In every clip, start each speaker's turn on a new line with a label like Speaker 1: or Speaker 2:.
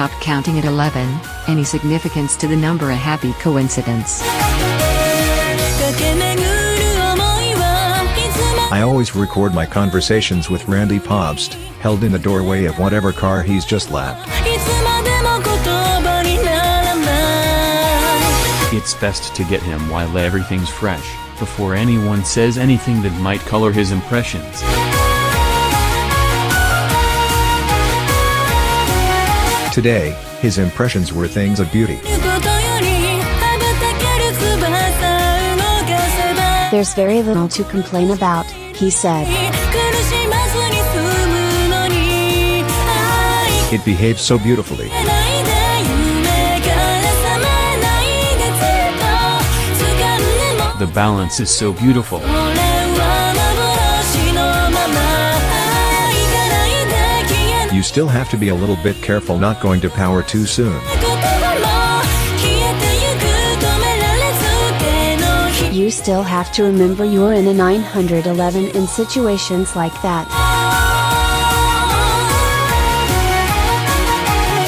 Speaker 1: stopped counting at 11, any significance to the number a happy coincidence.
Speaker 2: I always record my conversations with Randy Pobst, held in the doorway of whatever car he's just lapped.
Speaker 3: It's best to get him while everything's fresh, before anyone says anything that might color his impressions.
Speaker 2: Today, his impressions were things of beauty.
Speaker 4: There's very little to complain about, he said.
Speaker 2: It behaves so beautifully.
Speaker 3: The balance is so beautiful.
Speaker 2: You still have to be a little bit careful not going to power too soon.
Speaker 4: You still have to remember you're in a 911 in situations like that.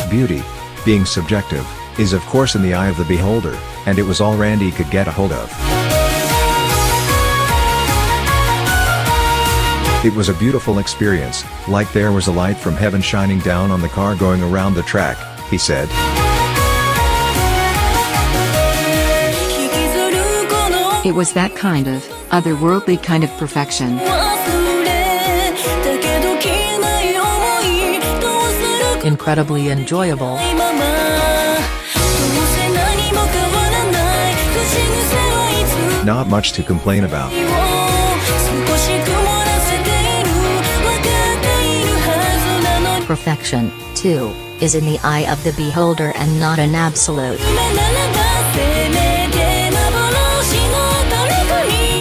Speaker 2: Beauty, being subjective, is of course in the eye of the beholder, and it was all Randy could get a hold of. It was a beautiful experience, like there was a light from heaven shining down on the car going around the track, he said.
Speaker 1: It was that kind of, otherworldly kind of perfection.
Speaker 5: Incredibly enjoyable.
Speaker 2: Not much to complain about.
Speaker 6: Perfection, too, is in the eye of the beholder and not an absolute.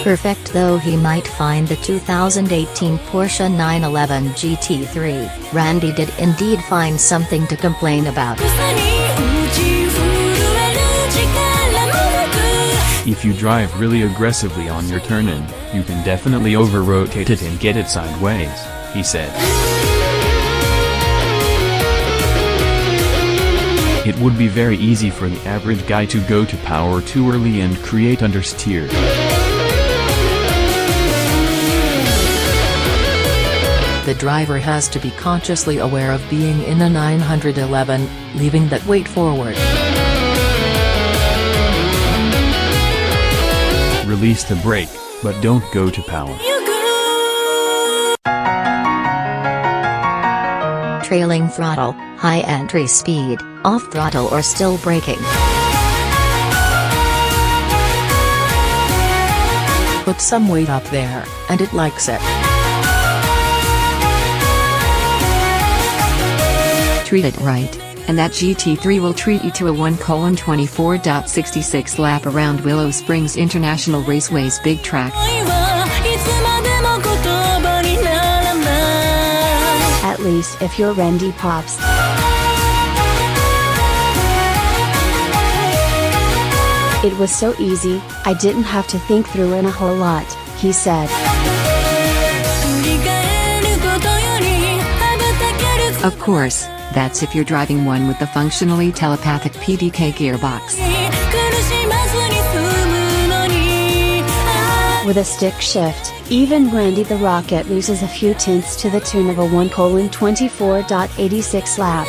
Speaker 6: Perfect though he might find the 2018 Porsche 911 GT3, Randy did indeed find something to complain about.
Speaker 3: If you drive really aggressively on your turn-in, you can definitely over-rotate it and get it sideways, he said. It would be very easy for the average guy to go to power too early and create understeer.
Speaker 5: The driver has to be consciously aware of being in a 911, leaving that weight forward.
Speaker 3: Release the brake, but don't go to power.
Speaker 6: Trailing throttle, high entry speed, off throttle or still braking.
Speaker 5: Put some weight up there, and it likes it.
Speaker 1: Treat it right, and that GT3 will treat you to a 1:24.66 lap around Willow Springs International Raceway's big track.
Speaker 4: At least if you're Randy Pobst. It was so easy, I didn't have to think through it a whole lot, he said.
Speaker 1: Of course, that's if you're driving one with the functionally telepathic PDK gearbox.
Speaker 4: With a stick shift, even Randy the Rocket loses a few tenths to the tune of a 1:24.86 lap.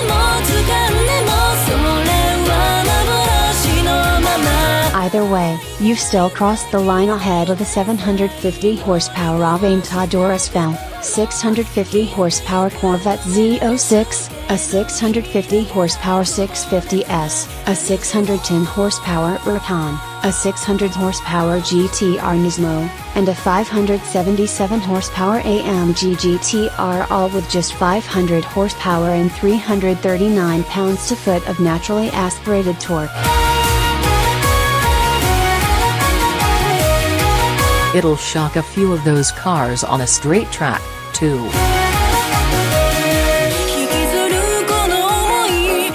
Speaker 4: Either way, you've still crossed the line ahead of the 750 horsepower Aventador SV, 650 horsepower Corvette Z06, a 650 horsepower 650S, a 610 horsepower Huracan, a 600 horsepower GTR Nismo, and a 577 horsepower AMG GTR, all with just 500 horsepower and 339 pounds-to-foot of naturally aspirated torque.
Speaker 5: It'll shock a few of those cars on a straight track, too.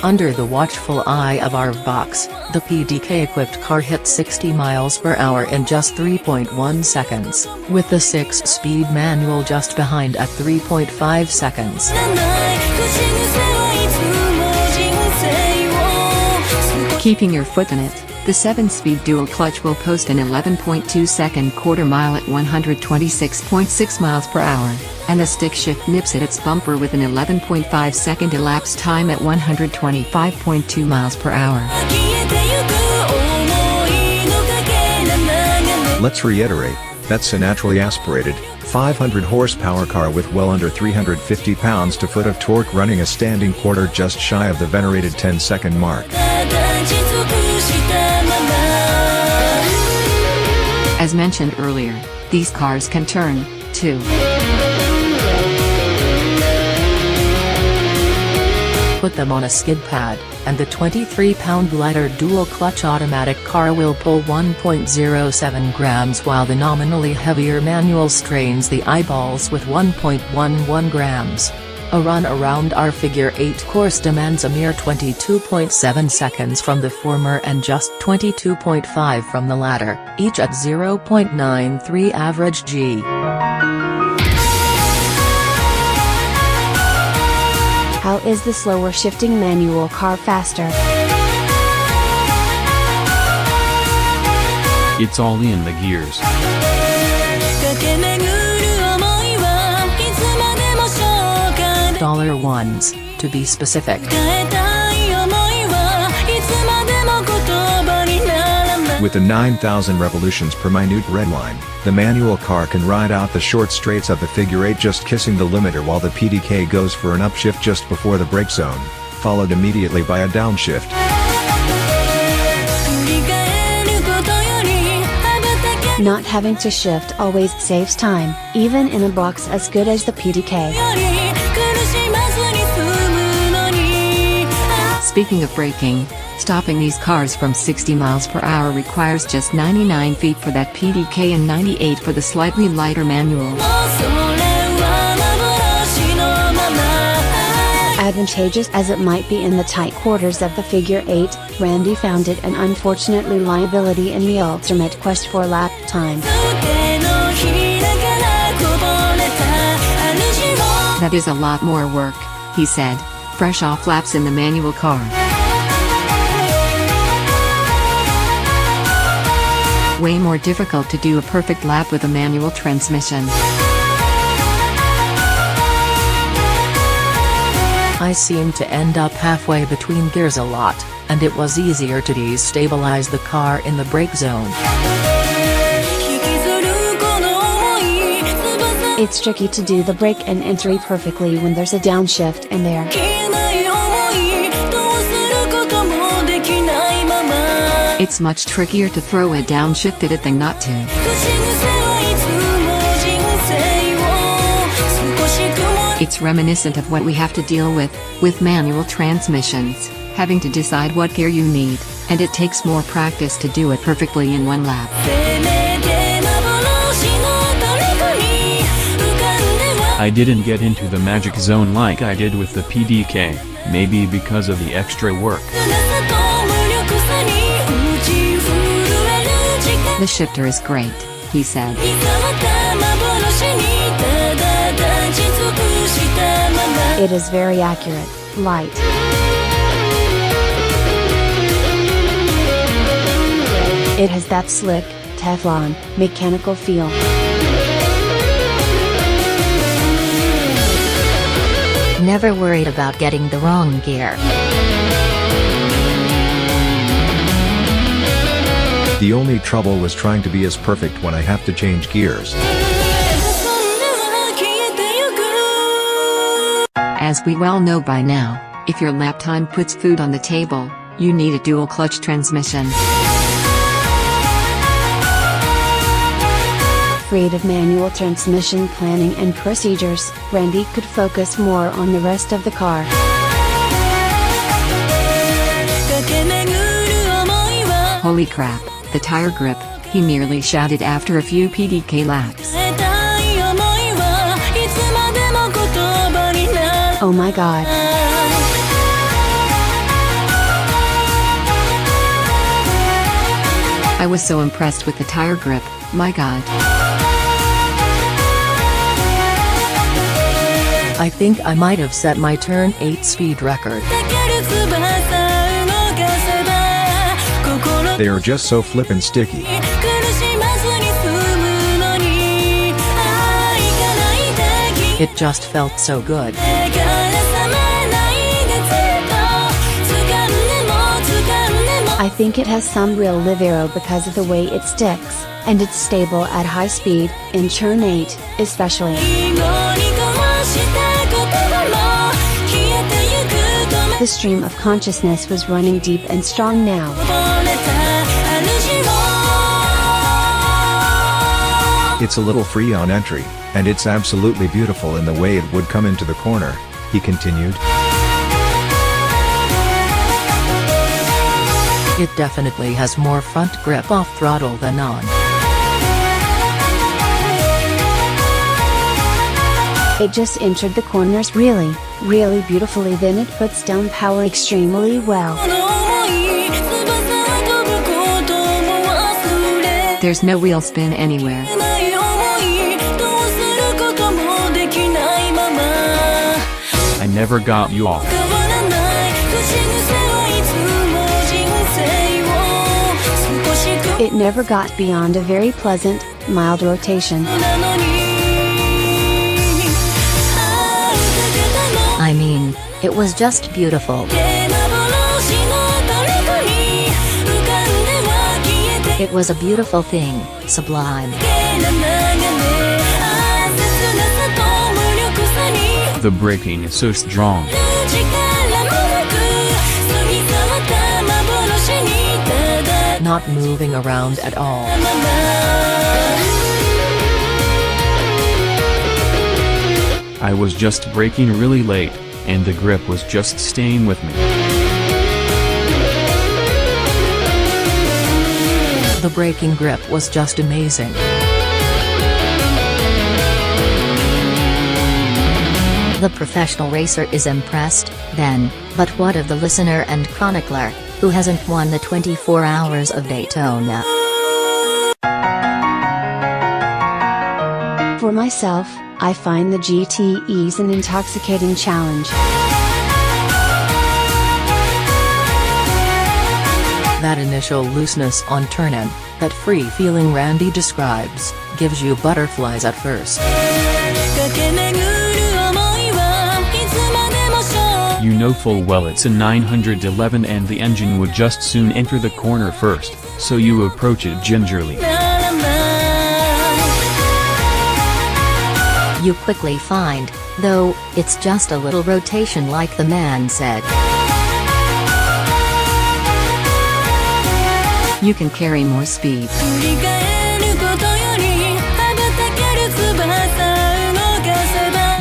Speaker 5: Under the watchful eye of our box, the PDK-equipped car hit 60 miles per hour in just 3.1 seconds, with the 6-speed manual just behind at 3.5 seconds.
Speaker 1: Keeping your foot in it, the 7-speed dual clutch will post an 11.2-second quarter mile at 126.6 miles per hour, and the stick shift nips at its bumper with an 11.5-second elapsed time at 125.2 miles per hour.
Speaker 2: Let's reiterate, that's a naturally aspirated, 500 horsepower car with well under 350 pounds-to-foot of torque running a standing quarter just shy of the venerated 10-second mark.
Speaker 1: As mentioned earlier, these cars can turn, too.
Speaker 5: Put them on a skid pad, and the 23-pound lighter dual-clutch automatic car will pull 1.07 grams while the nominally heavier manual strains the eyeballs with 1.11 grams. A run around our Figure 8 course demands a mere 22.7 seconds from the former and just 22.5 from the latter, each at 0.93 average G.
Speaker 4: How is the slower shifting manual car faster?
Speaker 3: It's all in the gears.
Speaker 5: $1s, to be specific.
Speaker 2: With the 9,000 revolutions per minute redline, the manual car can ride out the short straights of the Figure 8 just kissing the limiter while the PDK goes for an upshift just before the brake zone, followed immediately by a downshift.
Speaker 4: Not having to shift always saves time, even in a box as good as the PDK.
Speaker 1: Speaking of braking, stopping these cars from 60 miles per hour requires just 99 feet for that PDK and 98 for the slightly lighter manual.
Speaker 4: Advantageous as it might be in the tight quarters of the Figure 8, Randy found it an unfortunately liability in the ultimate quest for lap time.
Speaker 1: That is a lot more work, he said, fresh off laps in the manual car. Way more difficult to do a perfect lap with a manual transmission.
Speaker 5: I seemed to end up halfway between gears a lot, and it was easier to destabilize the car in the brake zone.
Speaker 4: It's tricky to do the brake and entry perfectly when there's a downshift in there.
Speaker 1: It's much trickier to throw a downshift at it than not to. It's reminiscent of what we have to deal with manual transmissions, having to decide what gear you need, and it takes more practice to do it perfectly in one lap.
Speaker 3: I didn't get into the magic zone like I did with the PDK, maybe because of the extra work.
Speaker 1: The shifter is great, he said.
Speaker 4: It is very accurate, light. It has that slick, Teflon, mechanical feel.
Speaker 6: Never worried about getting the wrong gear.
Speaker 2: The only trouble was trying to be as perfect when I have to change gears.
Speaker 1: As we well know by now, if your lap time puts food on the table, you need a dual clutch transmission.
Speaker 4: Freed of manual transmission planning and procedures, Randy could focus more on the rest of the car.
Speaker 1: Holy crap, the tire grip, he merely shouted after a few PDK laps.
Speaker 4: Oh my god.
Speaker 1: I was so impressed with the tire grip, my god.
Speaker 5: I think I might have set my turn 8 speed record.
Speaker 2: They are just so flippin' sticky.
Speaker 5: It just felt so good.
Speaker 4: I think it has some real live aero because of the way it sticks, and it's stable at high speed, in Churn 8, especially. The stream of consciousness was running deep and strong now.
Speaker 2: It's a little free on entry, and it's absolutely beautiful in the way it would come into the corner, he continued.
Speaker 5: It definitely has more front grip off throttle than on.
Speaker 4: It just entered the corners really beautifully, then it puts down power extremely well.
Speaker 1: There's no wheel spin anywhere.
Speaker 3: I never got you off.
Speaker 4: It never got beyond a very pleasant, mild rotation.
Speaker 6: I mean, it was just beautiful. It was a beautiful thing, sublime.
Speaker 3: The braking is so strong.
Speaker 5: Not moving around at all.
Speaker 3: I was just braking really late, and the grip was just staying with me.
Speaker 5: The braking grip was just amazing.
Speaker 6: The professional racer is impressed, then, but what of the listener and chronicler, who hasn't won the 24 Hours of Daytona?
Speaker 4: For myself, I find the GTEs an intoxicating challenge.
Speaker 5: That initial looseness on turn-in, that free-feeling Randy describes, gives you butterflies at first.
Speaker 3: You know full well it's a 911 and the engine would just soon enter the corner first, so you approach it gingerly.
Speaker 6: You quickly find, though, it's just a little rotation like the man said.
Speaker 1: You can carry more speed.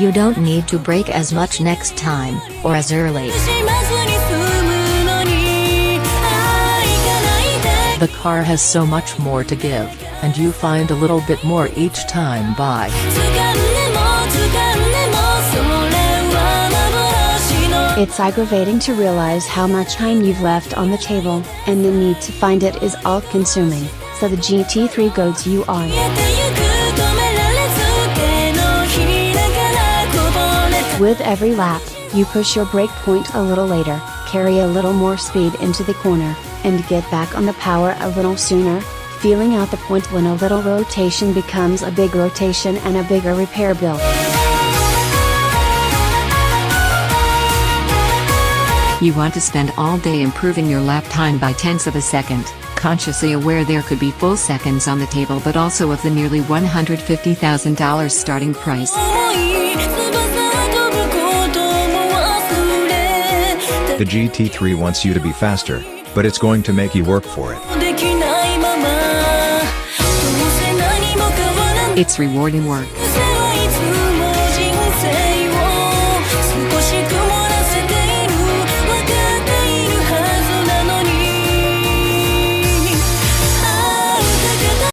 Speaker 6: You don't need to brake as much next time, or as early.
Speaker 5: The car has so much more to give, and you find a little bit more each time by.
Speaker 4: It's aggravating to realize how much time you've left on the table, and the need to find it is all-consuming, so the GT3 goads you on. With every lap, you push your brake point a little later, carry a little more speed into the corner, and get back on the power a little sooner, feeling out the point when a little rotation becomes a big rotation and a bigger repair bill.
Speaker 1: You want to spend all day improving your lap time by tenths of a second, consciously aware there could be full seconds on the table but also of the nearly $150,000 starting price.
Speaker 2: The GT3 wants you to be faster, but it's going to make you work for it.
Speaker 1: It's rewarding work.